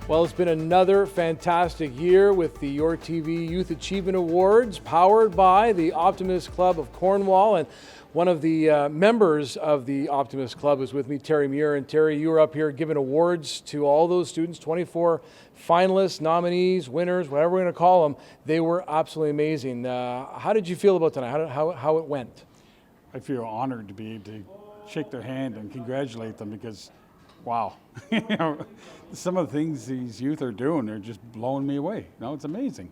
Well, it's been another fantastic year with the YourTV Youth Achievement Awards, powered by the Optimist Club of Cornwall. And one of the members of the Optimist Club is with me, Terry Muir. And Terry, you were up here giving awards to all those students, 24 finalists, nominees, winners, whatever we're going to call them. They were absolutely amazing. How did you feel about tonight? How it went? I feel honored to be able to shake their hand and congratulate them because, wow, some of the things these youth are doing, they're just blowing me away. It's amazing.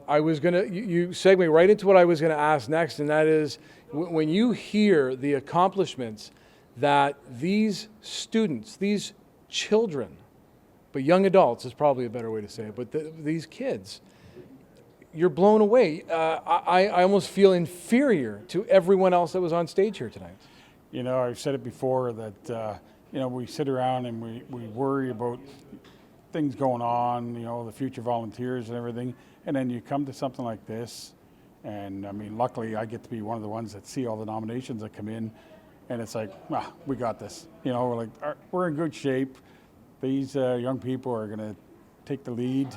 You segue right into what I was gonna ask next, and that is, when you hear the accomplishments that these students, these children, but young adults is probably a better way to say it, but these kids, you're blown away. I almost feel inferior to everyone else that was on stage here tonight. I've said it before that, we sit around and we worry about things going on, the future volunteers and everything. And then you come to something like this. And luckily I get to be one of the ones that see all the nominations that come in. And it's like, we got this. We're in good shape. These young people are going to take the lead.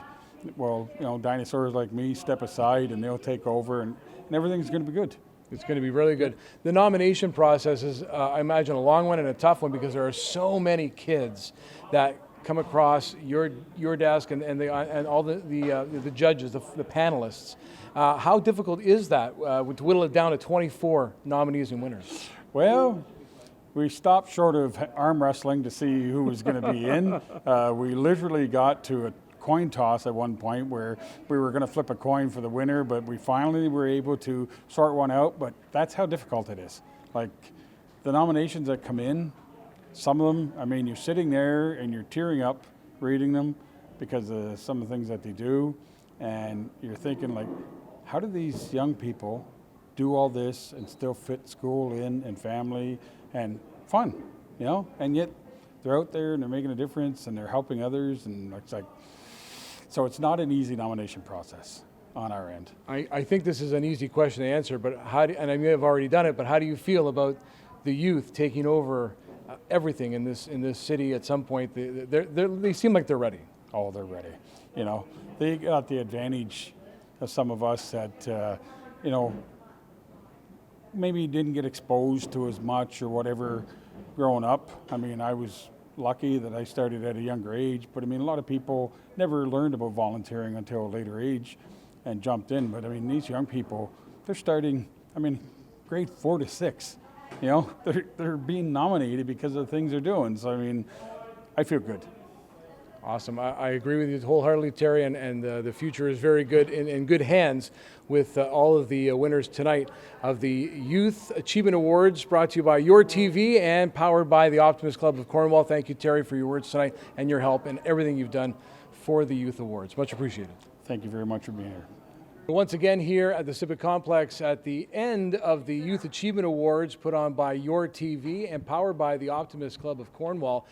Well, dinosaurs like me step aside and they'll take over and everything's going to be good. It's going to be really good. The nomination process is, I imagine, a long one and a tough one because there are so many kids that come across your desk and all the judges, the panelists. How difficult is that to whittle it down to 24 nominees and winners? Well, we stopped short of arm wrestling to see who was going to be in. We literally got to a coin toss at one point where we were going to flip a coin for the winner, but we finally were able to sort one out. But that's how difficult it is. Like the nominations that come in, some of them, you're sitting there and you're tearing up reading them because of some of the things that they do, and you're thinking like, how do these young people do all this and still fit school in and family and fun, and yet they're out there and they're making a difference and they're helping others, and it's like, so it's not an easy nomination process on our end. I think this is an easy question to answer, but and I may have already done it, but how do you feel about the youth taking over everything in this city at some point? They seem like they're ready. Oh, they're ready. They got the advantage of some of us that, maybe didn't get exposed to as much or whatever growing up. I was lucky that I started at a younger age, but a lot of people never learned about volunteering until a later age and jumped in. But these young people, they're starting, grade 4 to 6. They're being nominated because of the things they're doing. So I feel good. Awesome. I agree with you wholeheartedly, Terry, and the future is very good, in good hands with all of the winners tonight of the Youth Achievement Awards, brought to you by YourTV and powered by the Optimist Club of Cornwall. Thank you, Terry, for your words tonight and your help and everything you've done for the Youth Awards. Much appreciated. Thank you very much for being here. Once again here at the Civic Complex at the end of the Youth Achievement Awards put on by YourTV and powered by the Optimist Club of Cornwall.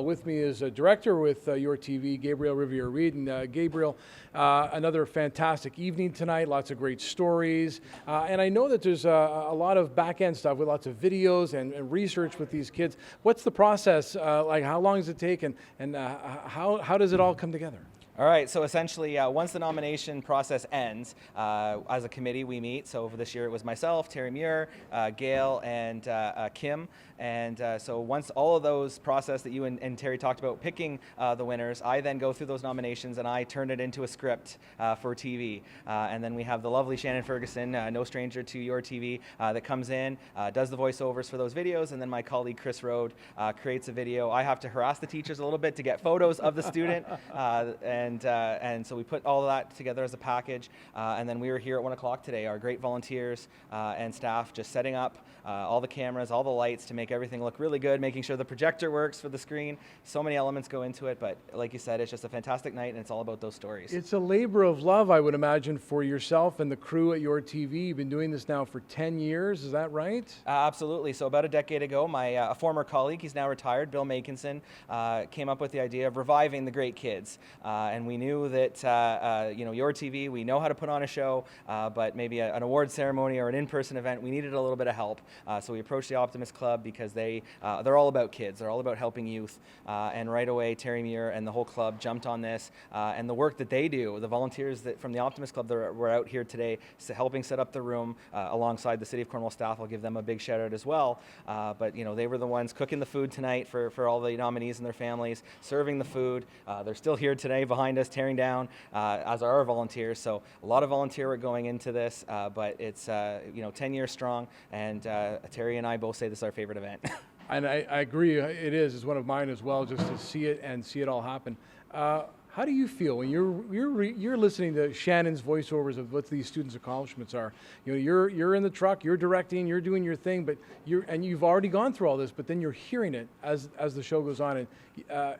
With me is a director with YourTV, Gabriel Riviere-Reed. And Gabriel, another fantastic evening tonight, lots of great stories. And I know that there's a lot of back-end stuff with lots of videos and research with these kids. What's the process like? How long does it take, and how does it all come together? All right, so essentially, once the nomination process ends, as a committee we meet. So for this year it was myself, Terry Muir, Gail, and Kim. And so once all of those process that you and Terry talked about picking the winners, I then go through those nominations and I turn it into a script for TV. And then we have the lovely Shannon Ferguson, no stranger to YourTV, that comes in, does the voiceovers for those videos, and then my colleague Chris Rode creates a video. I have to harass the teachers a little bit to get photos of the student, and so we put all of that together as a package, and then we were here at 1 o'clock today, our great volunteers and staff just setting up all the cameras, all the lights to make everything look really good, making sure the projector works for the screen. So many elements go into it, but like you said, it's just a fantastic night and it's all about those stories. It's a labor of love, I would imagine, for yourself and the crew at YourTV. You've been doing this now for 10 years, is that right? Absolutely. So about a decade ago, my a former colleague, he's now retired, Bill Makinson, came up with the idea of reviving the great kids. and we knew that YourTV, we know how to put on a show, but maybe an award ceremony or an in-person event, we needed a little bit of help. So we approached the Optimist Club because they're all about kids, they're all about helping youth, and right away Terry Muir and the whole club jumped on this, and the work that they do, the volunteers from the Optimist Club that were out here today helping set up the room alongside the City of Cornwall staff. I'll give them a big shout out as well. But they were the ones cooking the food tonight for all the nominees and their families, serving the food. They're still here today behind us, tearing down, as are our volunteers. So a lot of volunteer work going into this, but it's 10 years strong, and Terry and I both say this is our favorite event. And I agree, it is. It's one of mine as well, just to see it all happen. How do you feel when you're listening to Shannon's voiceovers of what these students' accomplishments are? You're in the truck, you're directing, you're doing your thing, but you've already gone through all this, but then you're hearing it as the show goes on, and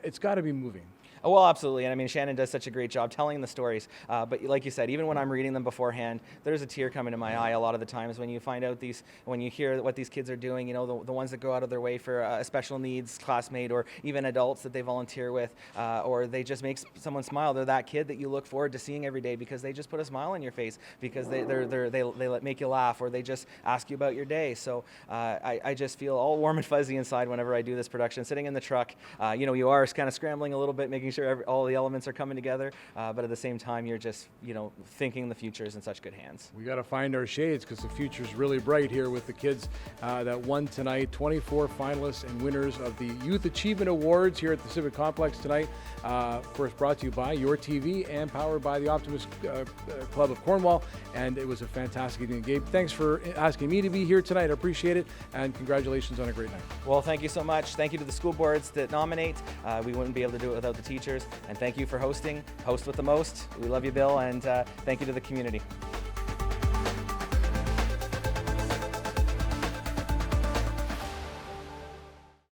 it's got to be moving. Oh, well, absolutely. And I mean, Shannon does such a great job telling the stories. But like you said, even when I'm reading them beforehand, there's a tear coming to my eye a lot of the times when you find out when you hear what these kids are doing, the ones that go out of their way for a special needs classmate or even adults that they volunteer with, or they just make someone smile. They're that kid that you look forward to seeing every day because they just put a smile on your face, because they make you laugh, or they just ask you about your day. So I just feel all warm and fuzzy inside whenever I do this production, sitting in the truck. You are kind of scrambling a little bit, making sure all the elements are coming together, but at the same time, you're just thinking the future is in such good hands. We got to find our shades because the future's really bright here with the kids that won tonight. 24 finalists and winners of the Youth Achievement Awards here at the Civic Complex tonight. Of course, brought to you by YourTV and powered by the Optimist Club of Cornwall. And it was a fantastic evening. Gabe, thanks for asking me to be here tonight. I appreciate it, and congratulations on a great night. Well, thank you so much. Thank you to the school boards that nominate. We wouldn't be able to do it without the teachers. And thank you for hosting. Host with the most. We love you, Bill, and thank you to the community.